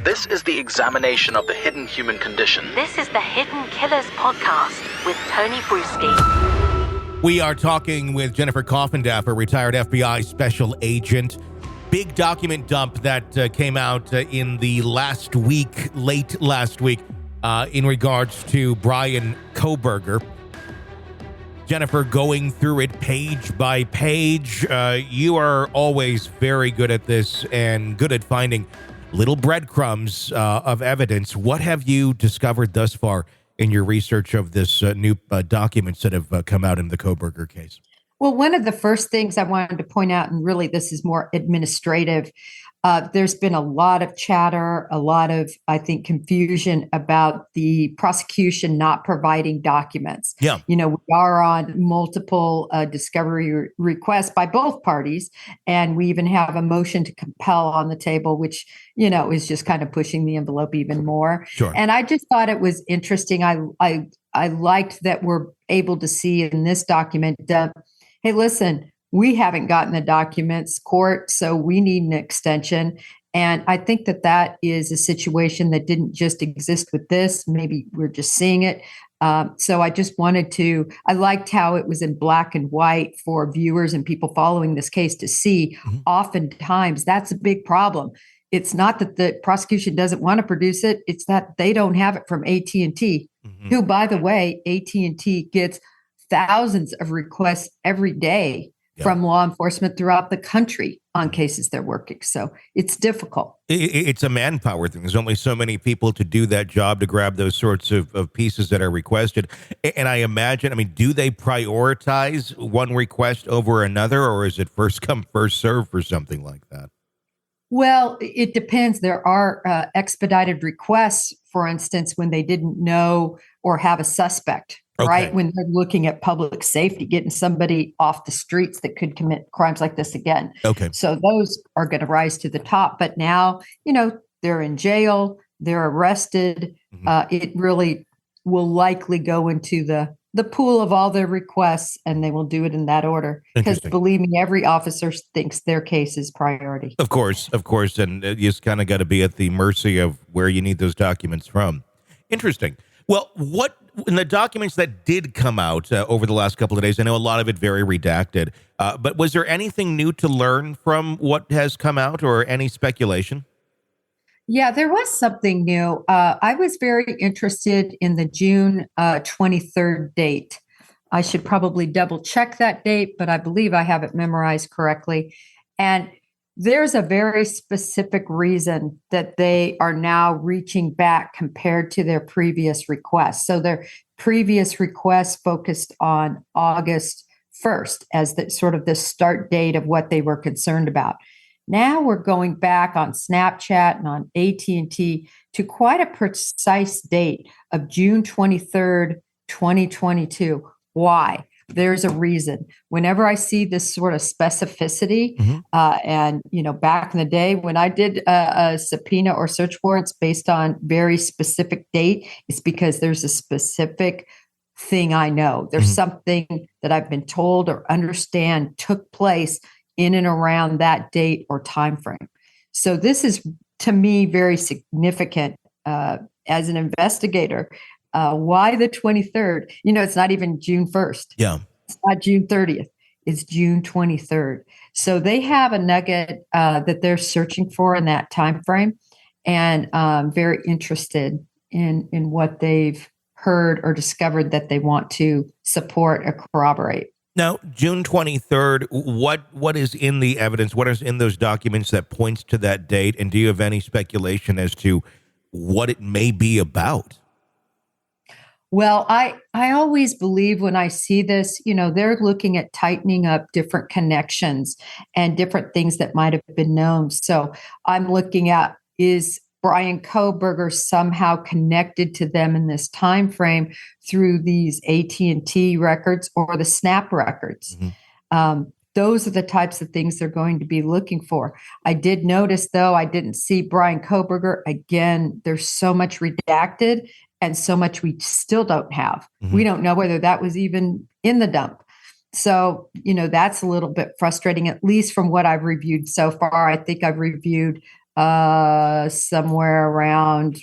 This is the examination of the hidden human condition. This is the Hidden Killers podcast with Tony Brueski. We are talking with Jennifer Coffindaffer, retired FBI special agent. Big document dump that came out in the late last week, in regards to Bryan Kohberger. Jennifer, going through it page by page. You are always very good at this and good at finding little breadcrumbs of evidence. What have you discovered thus far in your research of this new documents that have come out in the Kohberger case? Well, one of the first things I wanted to point out, and really this is more administrative, there's been a lot of chatter, a lot of, I think, confusion about the prosecution not providing documents. Yeah. We are on multiple discovery requests by both parties, and we even have a motion to compel on the table, which, is just kind of pushing the envelope even more. Sure. And I just thought it was interesting. I liked that we're able to see in this document, hey, listen, we haven't gotten the documents, court, so we need an extension. And I think that is a situation that didn't just exist with this. Maybe we're just seeing it. So I liked how it was in black and white for viewers and people following this case to see. Mm-hmm. Oftentimes, that's a big problem. It's not that the prosecution doesn't want to produce it. It's that they don't have it from AT&T, mm-hmm. who, by the way, AT&T gets thousands of requests every day from law enforcement throughout the country on cases they're working. So it's difficult. It's a manpower thing. There's only so many people to do that job, to grab those sorts of pieces that are requested. And I imagine, do they prioritize one request over another, or is it first come, first serve for something like that? Well, it depends. There are expedited requests, for instance, when they didn't know or have a suspect. Okay. Right? When they're looking at public safety, getting somebody off the streets that could commit crimes like this again. Okay. So those are going to rise to the top. But now, they're in jail, they're arrested. Mm-hmm. It really will likely go into the pool of all their requests, and they will do it in that order. Because believe me, every officer thinks their case is priority. Of course. And you just kind of got to be at the mercy of where you need those documents from. Interesting. Well, what in the documents that did come out over the last couple of days, I know a lot of it very redacted, but was there anything new to learn from what has come out, or any speculation? Yeah, there was something new. I was very interested in the June 23rd date. I should probably double check that date, but I believe I have it memorized correctly. And there's a very specific reason that they are now reaching back compared to their previous requests. So their previous requests focused on August 1st as the sort of the start date of what they were concerned about. Now we're going back on Snapchat and on AT&T to quite a precise date of June 23rd, 2022. Why? There's a reason. Whenever I see this sort of specificity, mm-hmm. And back in the day when I did a subpoena or search warrants based on very specific date, it's because there's a specific thing I know. There's mm-hmm. something that I've been told or understand took place in and around that date or time frame. So this is, to me, very significant as an investigator. Why the 23rd? It's not even June 1st. Yeah. It's not June 30th. It's June 23rd. So they have a nugget that they're searching for in that time frame, and very interested in what they've heard or discovered that they want to support or corroborate. Now, June 23rd, what is in the evidence? What is in those documents that points to that date? And do you have any speculation as to what it may be about? Well, I always believe when I see this, they're looking at tightening up different connections and different things that might have been known. So I'm looking at, is Bryan Kohberger somehow connected to them in this time frame through these AT&T records or the Snap records? Mm-hmm. Those are the types of things they're going to be looking for. I did notice, though, I didn't see Bryan Kohberger. Again, there's so much redacted and so much we still don't have. Mm-hmm. We don't know whether that was even in the dump. So, that's a little bit frustrating, at least from what I've reviewed so far. I think I've reviewed somewhere around,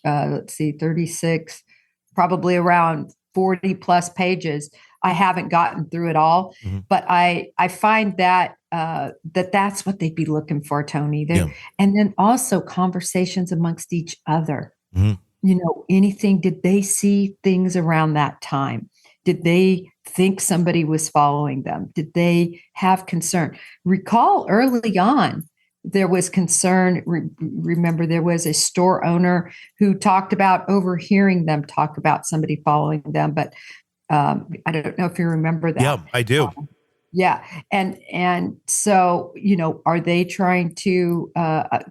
let's see, 36, probably around 40 plus pages. I haven't gotten through it all, but I find that that's what they'd be looking for, Tony. And then also conversations amongst each other. Anything, did they see things around that time? Did they think somebody was following them? Did they have concern? Recall early on, there was concern. Remember, there was a store owner who talked about overhearing them talk about somebody following them, but I don't know if you remember that. Yeah, I do. Yeah. And so, are they trying to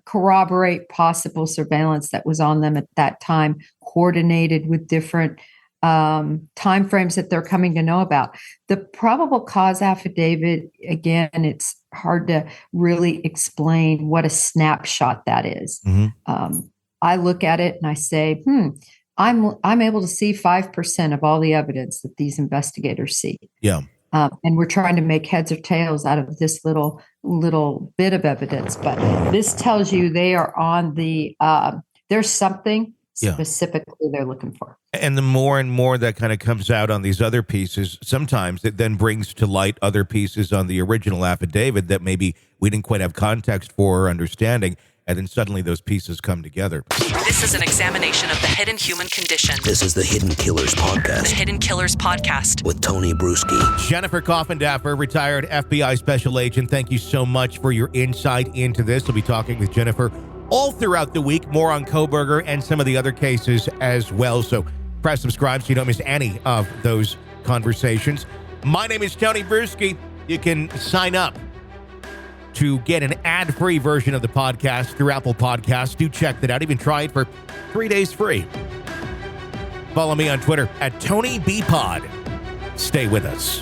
corroborate possible surveillance that was on them at that time, coordinated with different timeframes that they're coming to know about? The probable cause affidavit, again, it's hard to really explain what a snapshot that is. I look at it and I say, I'm able to see 5% of all the evidence that these investigators see. Yeah. And we're trying to make heads or tails out of this little bit of evidence. But this tells you they are on the, there's something specifically they're looking for. And the more and more that kind of comes out on these other pieces, sometimes it then brings to light other pieces on the original affidavit that maybe we didn't quite have context for or understanding. And then suddenly those pieces come together. This is an examination of the hidden human condition. This is the Hidden Killers Podcast. The Hidden Killers Podcast. With Tony Brueski. Jennifer Coffindaffer, retired FBI special agent, thank you so much for your insight into this. We'll be talking with Jennifer all throughout the week, more on Kohberger and some of the other cases as well. So press subscribe so you don't miss any of those conversations. My name is Tony Brueski. You can sign up to get an ad-free version of the podcast through Apple Podcasts. Do check that out. Even try it for 3 days free. Follow me on Twitter at TonyBPod. Stay with us.